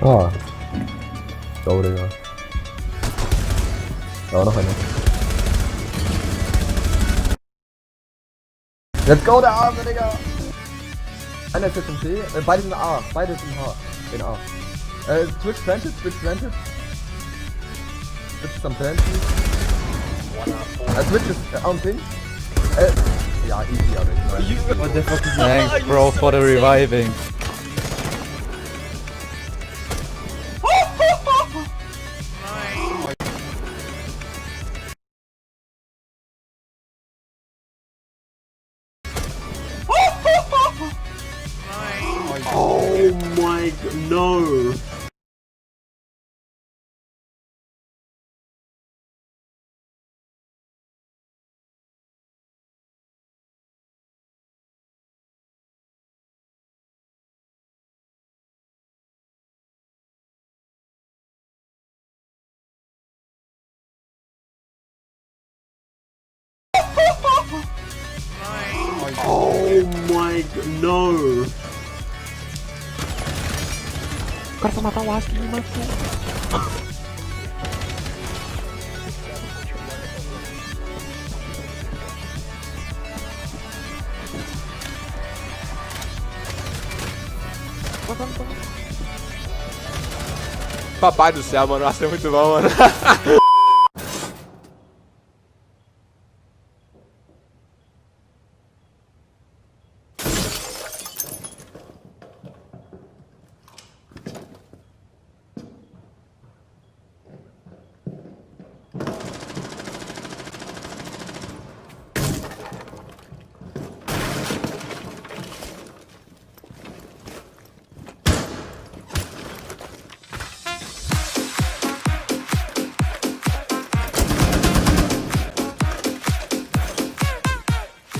Ah, go, Digga. Ja, noch eine. Let's go, der Arme, Digga! Einer ist jetzt im C, beide sind A, beide sind H. In A. Switch planted, Switch planted. Switch ist am Planten. Switch ist on Ping. Ja, easy, aber ich meine. What the fuck is Thanks, bro, for the reviving. Oh my god, no! Oh my god, no! Cara, só matar o Asp, me matou. Papai do céu, mano. Nossa, é muito bom, mano.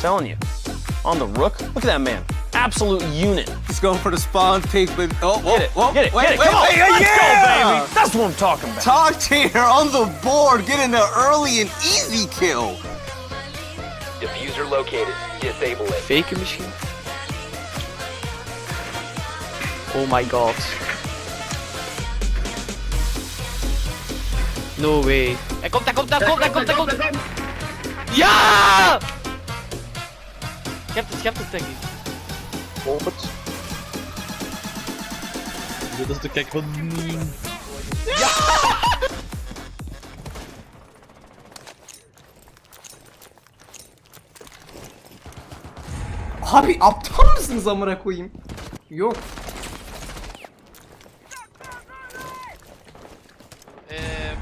Telling you, on the rook. Look at that man, absolute unit. He's going for the spawn pick, but Get it, get it, get it. Come on, let's go, baby. That's what I'm talking about. Talk tier on the board, getting the early and easy kill. Diffuser located. Disable it. Fake misschien? Oh my god. No way. Hij komt, hij komt, hij komt, hij komt, hij komt! Ja! Schep het, denk ik. Robert. Dit is de kijk van... Abi aptal mısınız amına koyayım? Yok.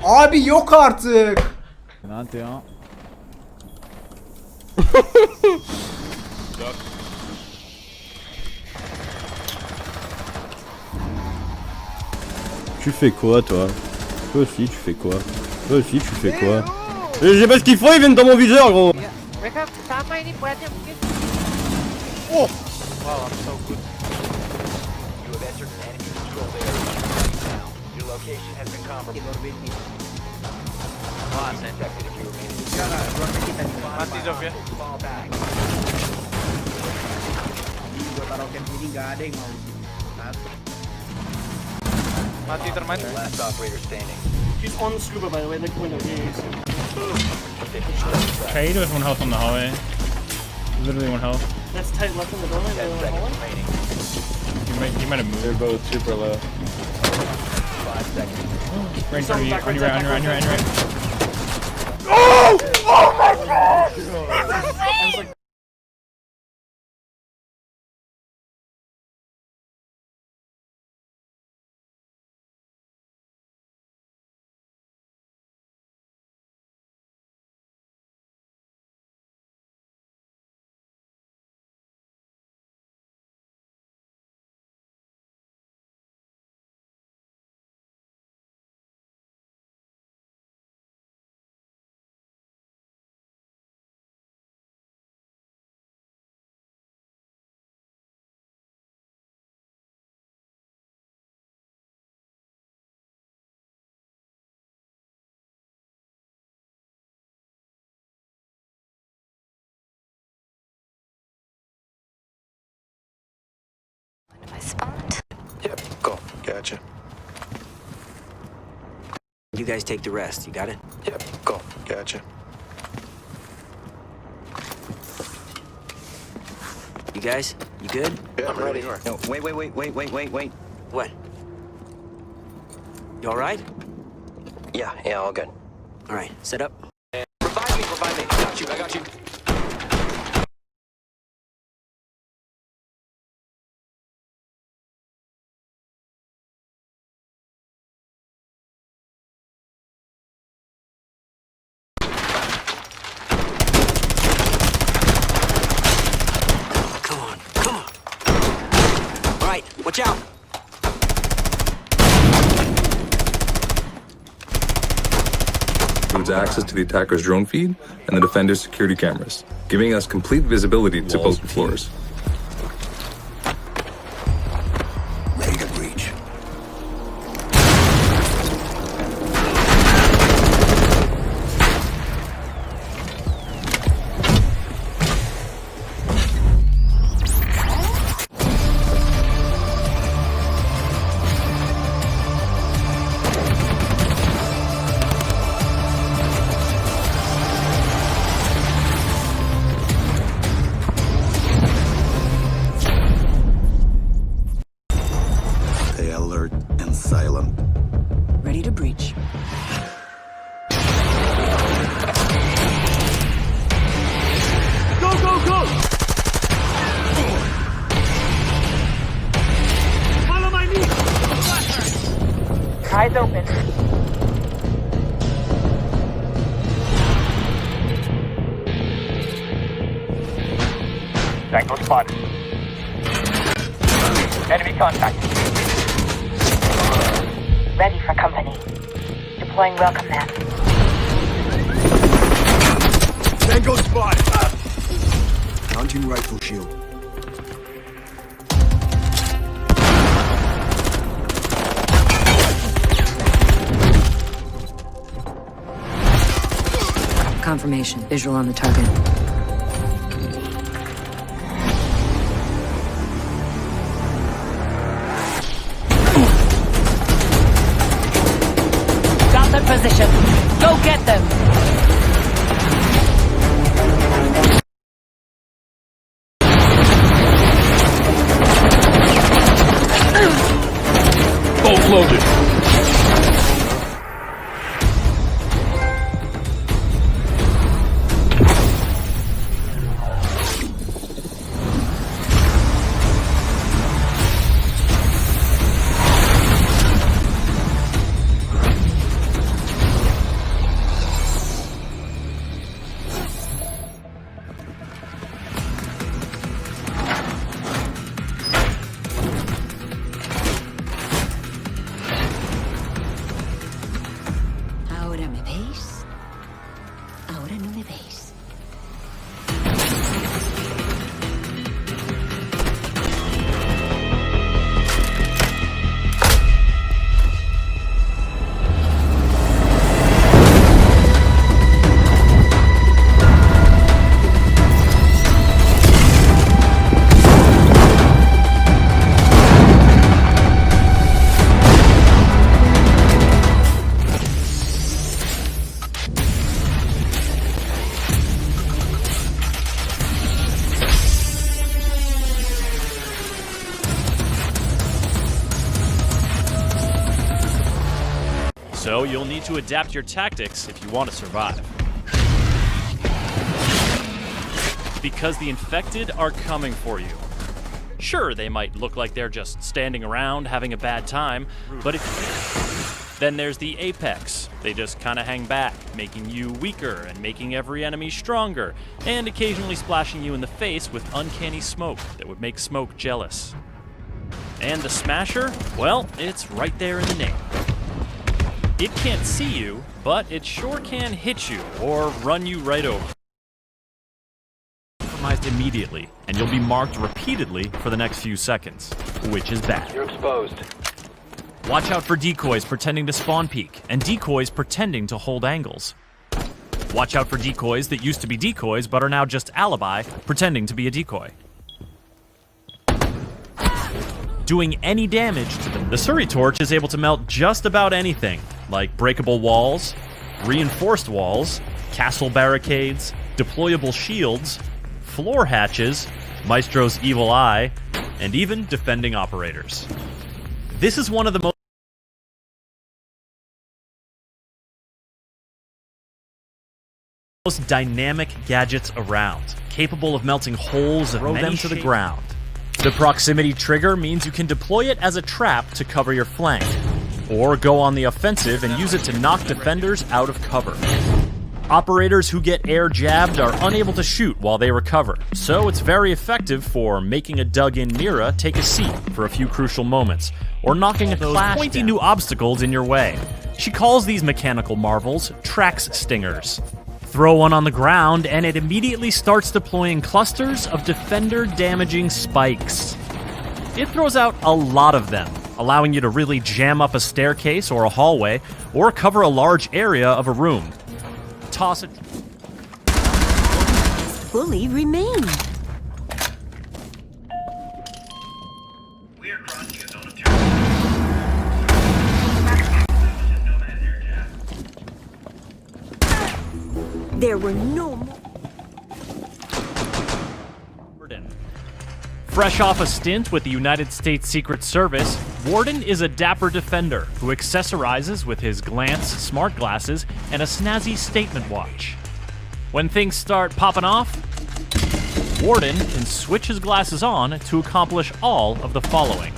Abi yok artık. Tu fais quoi toi? Toi aussi tu fais quoi? Toi aussi tu fais quoi? Je sais pas ce qu'ils font, ils viennent dans mon viseur gros! You have entered an enemy controlled area. Your location has been compromised. Detected if you remain in the Mati Jov ya. fall back. Mati termite. Last operator standing. He's on the scuba by the way, like window here. Trade with 1 health on the hallway. Literally 1 health. That's tight left in the doorway. 10 seconds remaining. He might have moved. They're both super low. 5 seconds. Right in front of you. On your right, on your right, on your right, on your right. Yep, go. Gotcha. You guys take the rest. You got it? Yep, go. Gotcha. You guys, you good? Yeah, I'm ready. No, wait. What? You all right? Yeah, all good. All right, set up. Revive me. I got you. Come on. All right, watch out. Includes access to the attacker's drone feed and the defender's security cameras, giving us complete visibility to both floors. Ready to breach. Stay alert and silent. Ready to breach. Go! Follow my lead! Eyes open. Tango spotted. Enemy contact. Ready for company. Deploying welcome mat. Tango spotted. Mounting rifle shield. Confirmation. Visual on the target. Got the position. Go get them. Bolt loaded. Ahora me veis. Ahora no me veis. So you'll need to adapt your tactics if you want to survive. Because the infected are coming for you. Sure, they might look like they're just standing around having a bad time, but then there's the apex. They just kind of hang back, making you weaker and making every enemy stronger, and occasionally splashing you in the face with uncanny smoke that would make smoke jealous. And the Smasher? Well, it's right there in the name. It can't see you, but it sure can hit you or run you right over. Compromised immediately, and you'll be marked repeatedly for the next few seconds, which is bad. You're exposed. Watch out for decoys pretending to spawn peek, and decoys pretending to hold angles. Watch out for decoys that used to be decoys but are now just alibi, pretending to be a decoy. Doing any damage to them. The Surrey Torch is able to melt just about anything, like breakable walls, reinforced walls, castle barricades, deployable shields, floor hatches, Maestro's evil eye, and even defending operators. This is one of the most dynamic gadgets around, capable of melting holes and throw them to the ground. The proximity trigger means you can deploy it as a trap to cover your flank, or go on the offensive and use it to knock defenders out of cover. Operators who get air jabbed are unable to shoot while they recover, so it's very effective for making a dug-in Mira take a seat for a few crucial moments, or knocking those pointy new obstacles in your way. She calls these mechanical marvels Trax Stingers. Throw one on the ground, and it immediately starts deploying clusters of defender-damaging spikes. It throws out a lot of them, allowing you to really jam up a staircase or a hallway, or cover a large area of a room. Toss it. Fully remain. There were no more. Fresh off a stint with the United States Secret Service, Warden is a dapper defender who accessorizes with his glance, smart glasses, and a snazzy statement watch. When things start popping off, Warden can switch his glasses on to accomplish all of the following.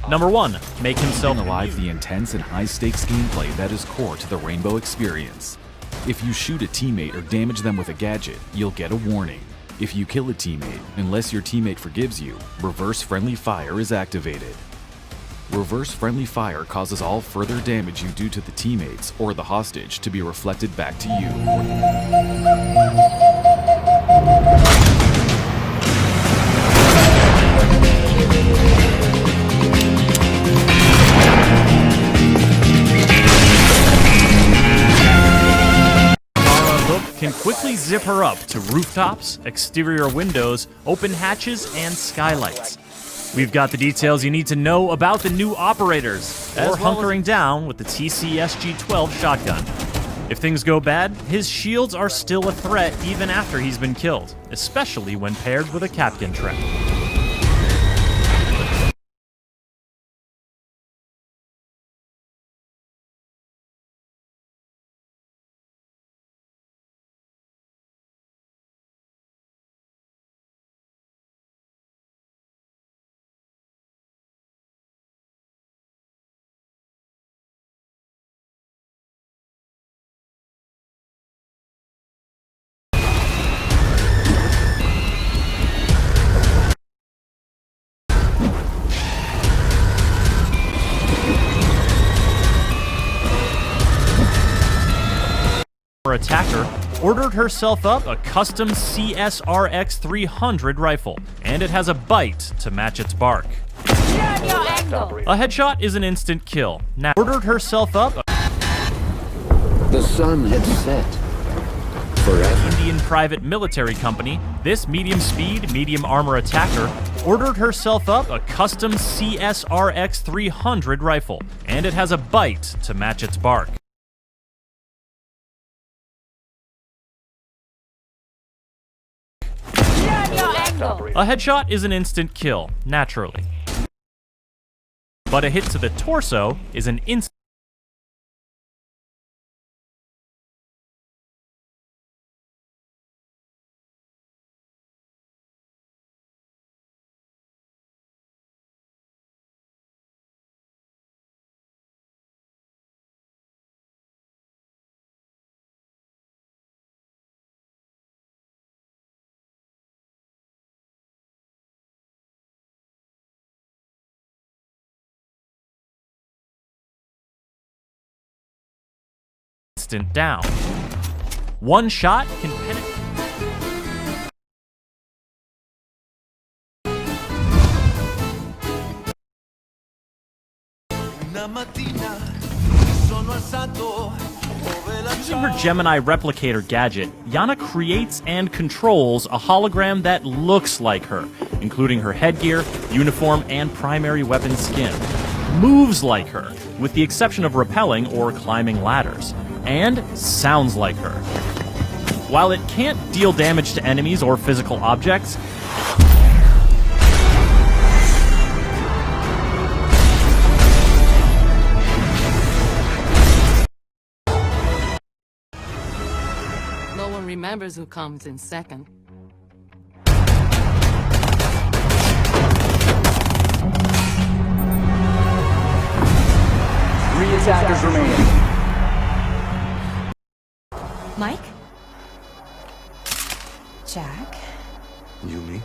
Number 1, make himself alive the intense and high-stakes gameplay that is core to the Rainbow experience. If you shoot a teammate or damage them with a gadget, you'll get a warning. If you kill a teammate, unless your teammate forgives you, reverse friendly fire is activated. Reverse friendly fire causes all further damage you do to the teammates or the hostage to be reflected back to you. Can quickly zip her up to rooftops, exterior windows, open hatches, and skylights. We've got the details you need to know about the new operators, or hunkering down with the TCSG-12 shotgun. If things go bad, his shields are still a threat even after he's been killed, especially when paired with a Kapkan trap. Attacker ordered herself up a custom CSRX-300 rifle, and it has a bite to match its bark. A headshot is an instant kill. Now ordered herself up a The sun had set forever. Indian private military company. This medium-speed, medium-armor attacker ordered herself up a custom CSRX-300 rifle, and it has a bite to match its bark. A headshot is an instant kill, naturally. But a hit to the torso is an instant. Down. One shot can penetrate. Using her Gemini replicator gadget, Yana creates and controls a hologram that looks like her, including her headgear, uniform, and primary weapon skin. moves like her, with the exception of rappelling or climbing ladders, and sounds like her. While it can't deal damage to enemies or physical objects, no one remembers who comes in second. 3 attackers remaining. Mike? Jack? Yumi?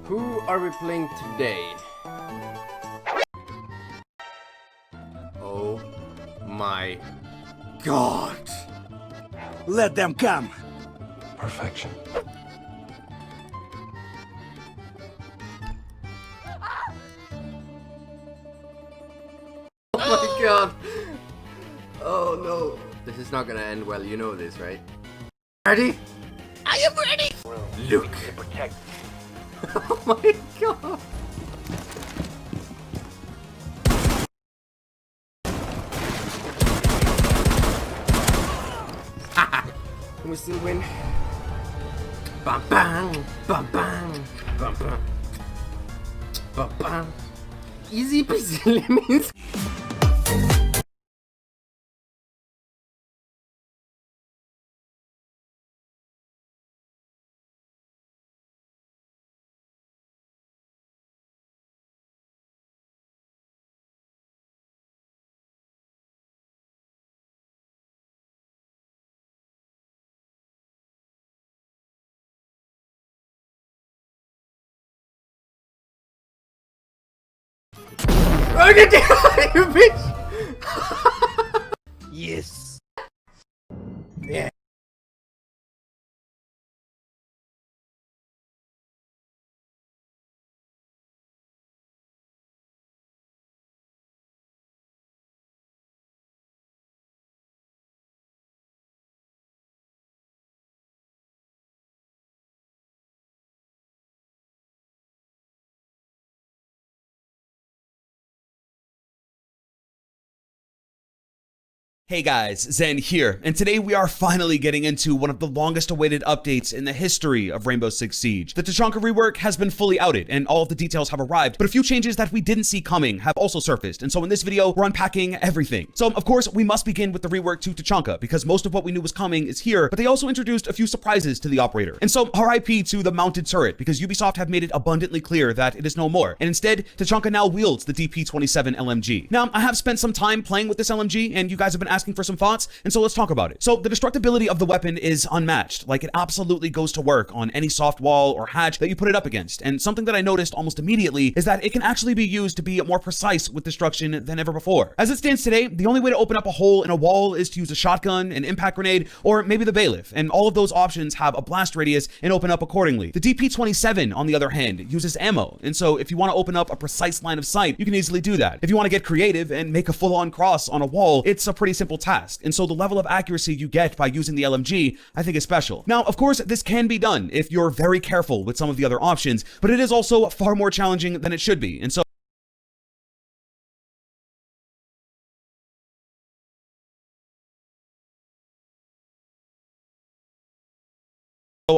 Who are we playing today? Oh my god! Let them come! Perfection. Oh my god! Oh no! This is not gonna end well, you know this, right? Ready? I am ready! Look! Oh my god! Can we still win? Bam bam! Bam bam! Bam bam! Bam bam! Easy peasy lemons! Oh, you bitch! Yes. Yeah. Hey guys, Zen here, and today we are finally getting into one of the longest awaited updates in the history of Rainbow Six Siege. The Tachanka rework has been fully outed, and all of the details have arrived, but a few changes that we didn't see coming have also surfaced, and so in this video, we're unpacking everything. So, of course, we must begin with the rework to Tachanka, because most of what we knew was coming is here, but they also introduced a few surprises to the operator. And so, RIP to the mounted turret, because Ubisoft have made it abundantly clear that it is no more, and instead, Tachanka now wields the DP-27 LMG. Now, I have spent some time playing with this LMG, and you guys have been asking asking for some thoughts, and so let's talk about it. So the destructibility of the weapon is unmatched. Like, it absolutely goes to work on any soft wall or hatch that you put it up against. And something that I noticed almost immediately is that it can actually be used to be more precise with destruction than ever before. As it stands today, the only way to open up a hole in a wall is to use a shotgun, an impact grenade, or maybe the bailiff, and all of those options have a blast radius and open up accordingly. The DP-27, on the other hand, uses ammo, and so if you want to open up a precise line of sight, you can easily do that. If you want to get creative and make a full-on cross on a wall, it's a pretty simple task, and so the level of accuracy you get by using the LMG, I think is special. Now, of course, this can be done if you're very careful with some of the other options, but it is also far more challenging than it should be, and so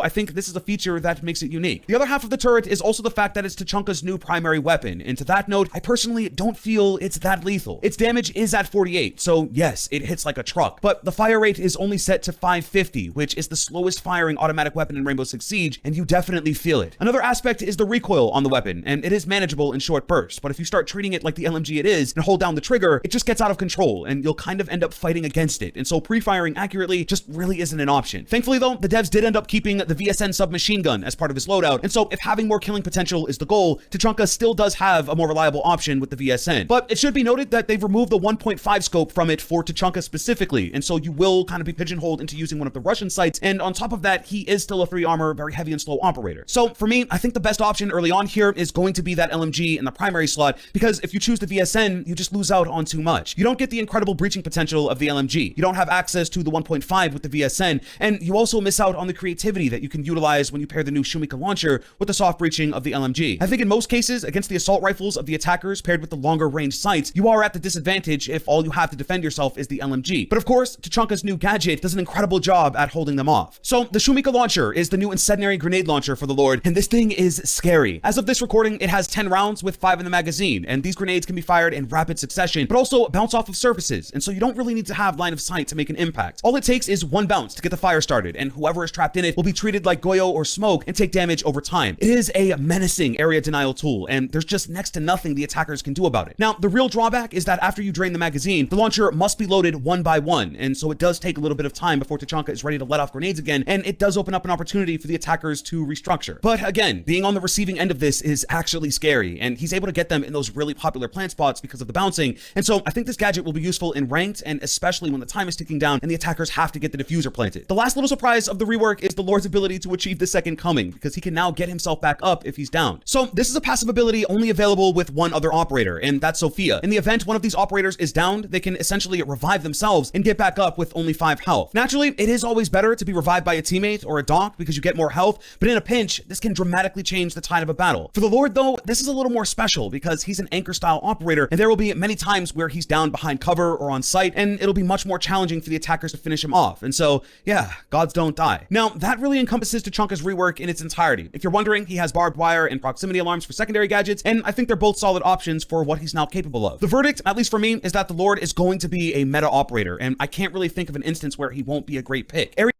I think this is a feature that makes it unique. The other half of the turret is also the fact that it's Tachanka's new primary weapon, and to that note, I personally don't feel it's that lethal. Its damage is at 48, so yes, it hits like a truck, but the fire rate is only set to 550, which is the slowest firing automatic weapon in Rainbow Six Siege, and you definitely feel it. Another aspect is the recoil on the weapon, and it is manageable in short bursts, but if you start treating it like the LMG it is and hold down the trigger, it just gets out of control, and you'll kind of end up fighting against it, and so pre-firing accurately just really isn't an option. Thankfully though, the devs did end up keeping the VSN submachine gun as part of his loadout, and so if having more killing potential is the goal, Tachanka still does have a more reliable option with the VSN. But it should be noted that they've removed the 1.5 scope from it for Tachanka specifically, and so you will kind of be pigeonholed into using one of the Russian sights, and on top of that, he is still a 3 armor, very heavy and slow operator. So for me, I think the best option early on here is going to be that LMG in the primary slot, because if you choose the VSN, you just lose out on too much. You don't get the incredible breaching potential of the LMG. You don't have access to the 1.5 with the VSN, and you also miss out on the creativity that you can utilize when you pair the new Shumika launcher with the soft breaching of the LMG. I think in most cases, against the assault rifles of the attackers paired with the longer range sights, you are at the disadvantage if all you have to defend yourself is the LMG. But of course, Tachanka's new gadget does an incredible job at holding them off. So the Shumika launcher is the new incendiary grenade launcher for the Lord, and this thing is scary. As of this recording, it has 10 rounds with 5 in the magazine, and these grenades can be fired in rapid succession, but also bounce off of surfaces, and so you don't really need to have line of sight to make an impact. All it takes is one bounce to get the fire started, and whoever is trapped in it will be treated like Goyo or smoke and take damage over time. It is a menacing area denial tool, and there's just next to nothing the attackers can do about it. Now, the real drawback is that after you drain the magazine, the launcher must be loaded one by one, and so it does take a little bit of time before Tachanka is ready to let off grenades again, and it does open up an opportunity for the attackers to restructure. But again, being on the receiving end of this is actually scary, and he's able to get them in those really popular plant spots because of the bouncing, and so I think this gadget will be useful in ranked, and especially when the time is ticking down and the attackers have to get the diffuser planted. The last little surprise of the rework is the Lord's ability to achieve the second coming, because he can now get himself back up if he's down. So this is a passive ability only available with one other operator, and that's Sophia. In the event one of these operators is downed, they can essentially revive themselves and get back up with only 5 health. Naturally, it is always better to be revived by a teammate or a doc because you get more health, but in a pinch, this can dramatically change the tide of a battle. For the Lord though, this is a little more special because he's an anchor style operator, and there will be many times where he's down behind cover or on site, and it'll be much more challenging for the attackers to finish him off. And so, yeah, gods don't die. Now, that really encompasses Tachanka's rework in its entirety. If you're wondering, he has barbed wire and proximity alarms for secondary gadgets, and I think they're both solid options for what he's now capable of. The verdict, at least for me, is that the Lord is going to be a meta operator, and I can't really think of an instance where he won't be a great pick. Area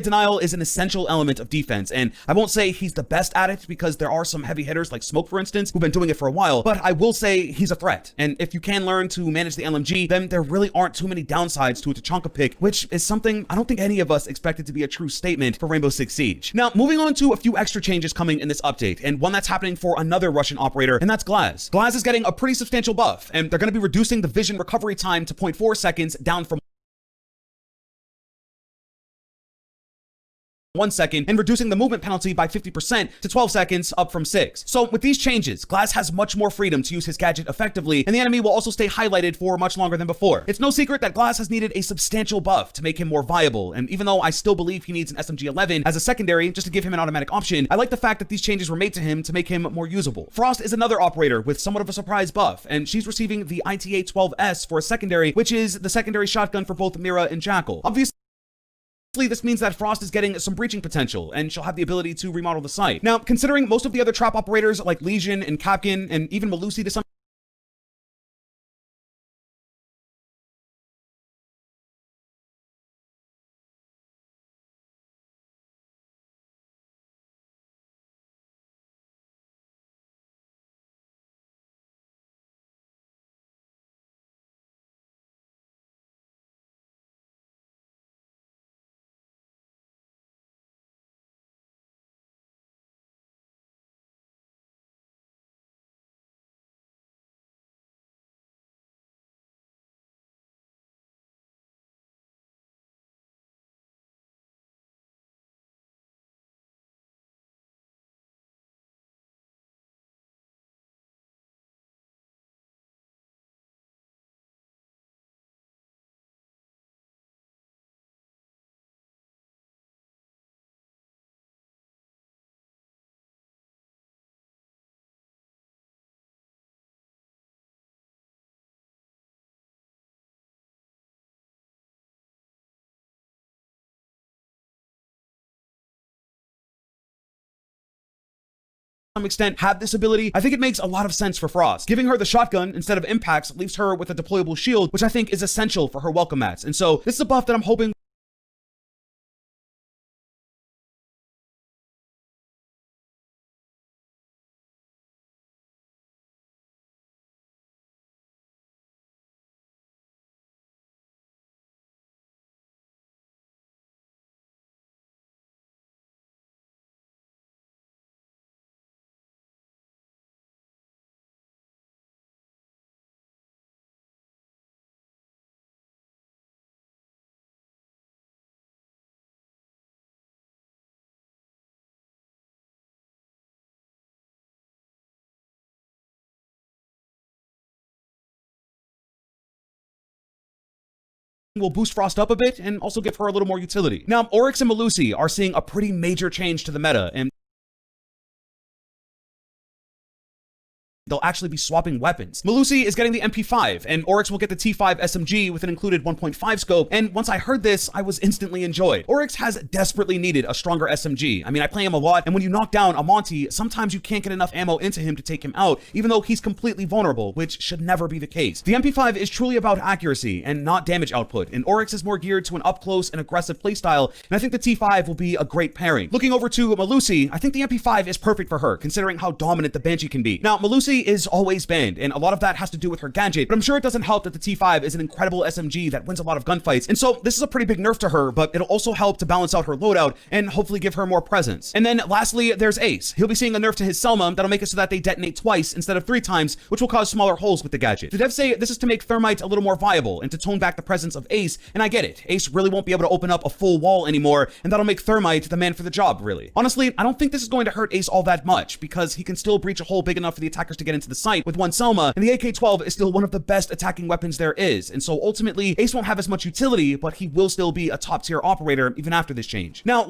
denial is an essential element of defense, and I won't say he's the best at it because there are some heavy hitters like Smoke, for instance, who've been doing it for a while, but I will say he's a threat. And if you can learn to manage the LMG, then there really aren't too many downsides to a Tachanka pick, which is something I don't think any of us expected to be a true statement for Rainbow Six Siege. Now, moving on to a few extra changes coming in this update, and one that's happening for another Russian operator, and that's Glaz. Glaz is getting a pretty substantial buff, and they're going to be reducing the vision recovery time to 0.4 seconds down from 1 second, and reducing the movement penalty by 50% to 12 seconds, up from 6. So with these changes, Glaz has much more freedom to use his gadget effectively, and the enemy will also stay highlighted for much longer than before. It's no secret that Glaz has needed a substantial buff to make him more viable, and even though I still believe he needs an SMG-11 as a secondary just to give him an automatic option, I like the fact that these changes were made to him to make him more usable. Frost is another operator with somewhat of a surprise buff, and she's receiving the ITA-12S for a secondary, which is the secondary shotgun for both Mira and Jackal. Obviously, this means that Frost is getting some breaching potential, and she'll have the ability to remodel the site. Now, considering most of the other trap operators like Lesion and Kapkan and even Malusi to some some extent have this ability, I think it makes a lot of sense for Frost. Giving her the shotgun instead of impacts leaves her with a deployable shield, which I think is essential for her welcome mats. And so this is a buff that I'm hoping will boost Frost up a bit and also give her a little more utility. Now, Oryx and Melusi are seeing a pretty major change to the meta, and they'll actually be swapping weapons. Melusi is getting the MP5, and Oryx will get the T5 SMG with an included 1.5 scope, and once I heard this, I was instantly enjoyed. Oryx has desperately needed a stronger SMG. I mean, I play him a lot, and when you knock down a Monty, sometimes you can't get enough ammo into him to take him out, even though he's completely vulnerable, which should never be the case. The MP5 is truly about accuracy and not damage output, and Oryx is more geared to an up-close and aggressive playstyle, and I think the T5 will be a great pairing. Looking over to Melusi, I think the MP5 is perfect for her, considering how dominant the Banshee can be. Now, Melusi is always banned, and a lot of that has to do with her gadget, but I'm sure it doesn't help that the T5 is an incredible SMG that wins a lot of gunfights, and so this is a pretty big nerf to her, but it'll also help to balance out her loadout and hopefully give her more presence. And then lastly, there's Ace. He'll be seeing a nerf to his Selma that'll make it so that they detonate twice instead of 3 times, which will cause smaller holes with the gadget. The devs say this is to make Thermite a little more viable and to tone back the presence of Ace, and I get it. Ace really won't be able to open up a full wall anymore, and that'll make Thermite the man for the job, really. Honestly, I don't think this is going to hurt Ace all that much, because he can still breach a hole big enough for the attackers to get into the site with one Selma, and the AK-12 is still one of the best attacking weapons there is, and so ultimately, Ace won't have as much utility, but he will still be a top-tier operator even after this change. Now,